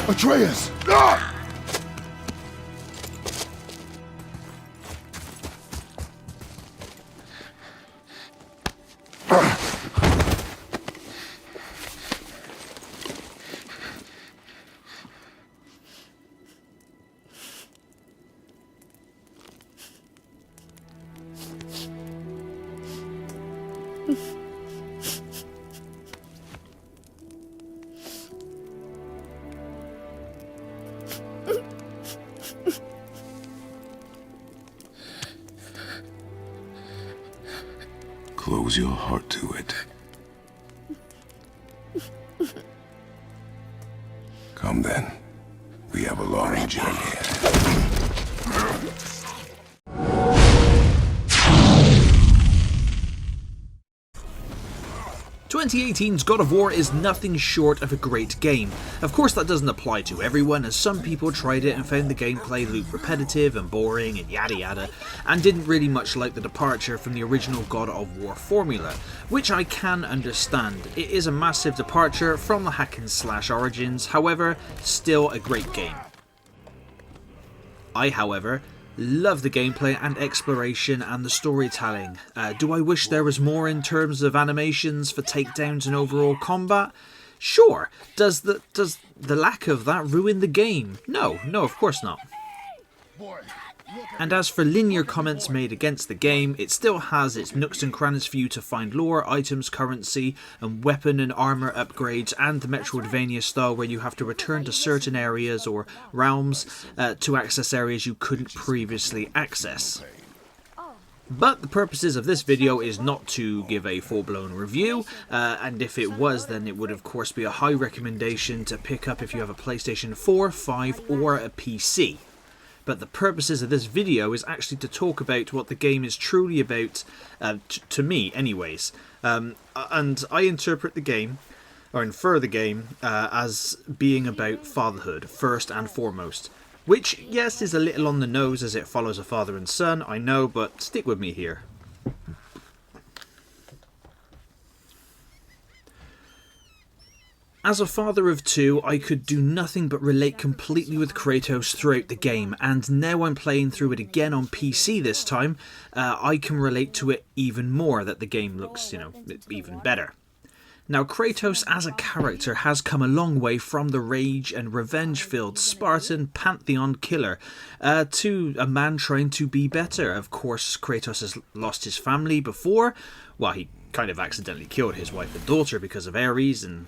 Atreus! Ah! Close your heart to it. Come then. We have a long journey ahead. 2018's God of War is nothing short of a great game. Of course that doesn't apply to everyone, as some people tried it and found the gameplay loop repetitive and boring and yada yada, and didn't really much like the departure from the original God of War formula, which I can understand. It is a massive departure from the hack and slash origins, however, still a great game. I, however, love the gameplay and exploration and the storytelling. Do I wish there was more in terms of animations for takedowns and overall combat? Sure. Does the lack of that ruin the game? No, of course not. And as for linear comments made against the game, it still has its nooks and crannies for you to find lore, items, currency, and weapon and armour upgrades, and the Metroidvania style where you have to return to certain areas or realms to access areas you couldn't previously access. But the purposes of this video is not to give a full-blown review, and if it was, then it would of course be a high recommendation to pick up if you have a PlayStation 4, 5 or a PC. But the purposes of this video is actually to talk about what the game is truly about, to me anyways. And I interpret the game, or infer the game, as being about fatherhood, first and foremost. Which, yes, is a little on the nose as it follows a father and son, I know, but stick with me here. As a father of two, I could do nothing but relate completely with Kratos throughout the game, and now I'm playing through it again on PC this time, I can relate to it even more, that the game looks, even better. Now, Kratos as a character has come a long way from the rage and revenge-filled Spartan pantheon killer to a man trying to be better. Of course, Kratos has lost his family before. Well, he kind of accidentally killed his wife and daughter because of Ares and,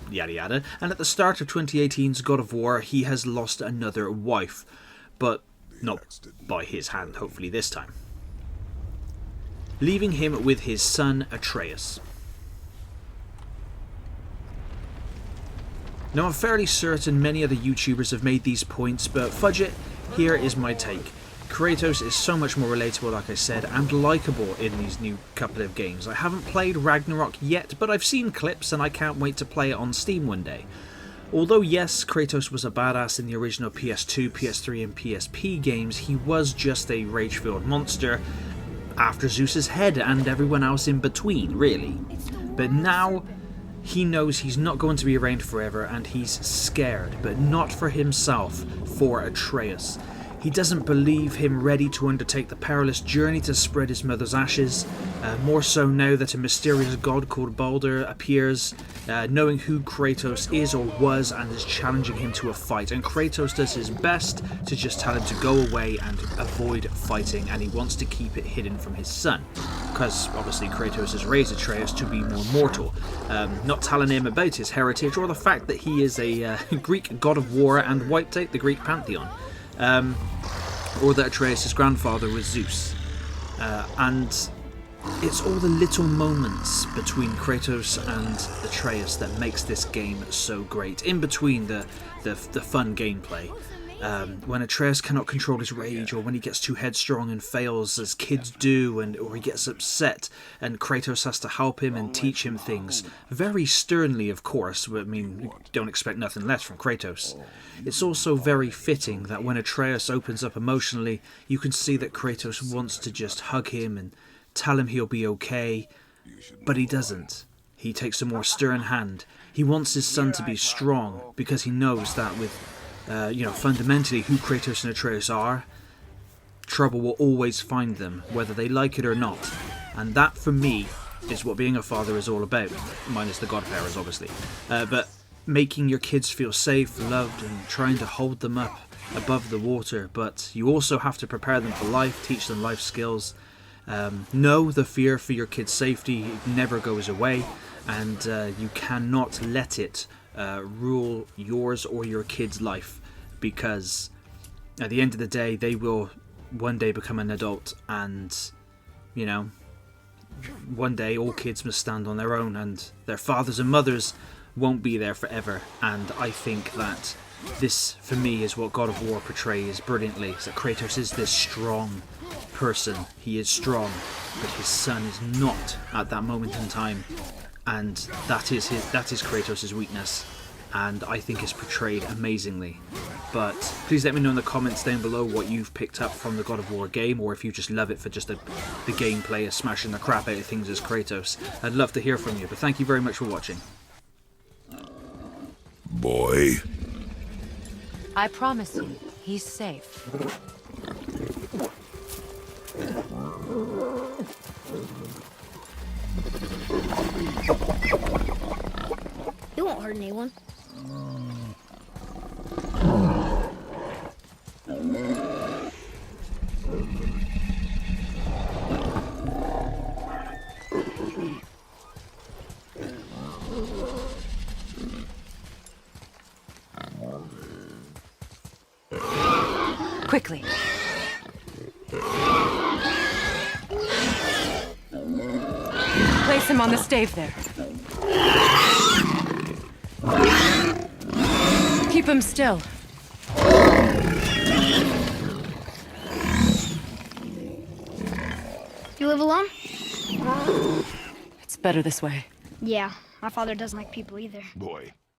yada yada. And at the start of 2018's God of War, he has lost another wife. But not by his hand, hopefully this time. Leaving him with his son, Atreus. Now, I'm fairly certain many other YouTubers have made these points, but fudge it, here is my take. Kratos is so much more relatable, like I said, and likeable in these new couple of games. I haven't played Ragnarok yet, but I've seen clips and I can't wait to play it on Steam one day. Although yes, Kratos was a badass in the original PS2, PS3 and PSP games, he was just a rage-filled monster after Zeus's head and everyone else in between, really. But now he knows he's not going to be around forever and he's scared, but not for himself, for Atreus. He doesn't believe him ready to undertake the perilous journey to spread his mother's ashes, more so now that a mysterious god called Baldur appears, knowing who Kratos is or was and is challenging him to a fight. And Kratos does his best to just tell him to go away and avoid fighting, and he wants to keep it hidden from his son. Because obviously Kratos has raised Atreus to be more mortal, not telling him about his heritage or the fact that he is a Greek god of war and wiped out the Greek pantheon. Or that Atreus' grandfather was Zeus. And it's all the little moments between Kratos and Atreus that makes this game so great. In between the fun gameplay. When Atreus cannot control his rage, or when he gets too headstrong and fails as kids do, or he gets upset and Kratos has to help him and teach him things. Very sternly, of course, but I mean, you don't expect nothing less from Kratos. It's also very fitting that when Atreus opens up emotionally, you can see that Kratos wants to just hug him and tell him he'll be okay, but he doesn't. He takes a more stern hand. He wants his son to be strong because he knows that with, fundamentally who Kratos and Atreus are, trouble will always find them, whether they like it or not. And that, for me, is what being a father is all about, minus the godparents, obviously. But making your kids feel safe, loved, and trying to hold them up above the water. But you also have to prepare them for life, teach them life skills. Know the fear for your kids' safety never goes away, and you cannot let it rule yours or your kids' life, because at the end of the day, they will one day become an adult, and, one day all kids must stand on their own, and their fathers and mothers won't be there forever. And I think that this, for me, is what God of War portrays brilliantly, is that Kratos is this strong person. He is strong, but his son is not at that moment in time, and that is Kratos' weakness, and I think is portrayed amazingly. But please let me know in the comments down below what you've picked up from the God of War game, or if you just love it for just the gameplay of smashing the crap out of things as Kratos. I'd love to hear from you, but thank you very much for watching. Boy. I promise you, he's safe. He won't hurt anyone. Quickly. Place him on the stave there. Keep him still. You live alone? It's better this way. Yeah, my father doesn't like people either. Boy.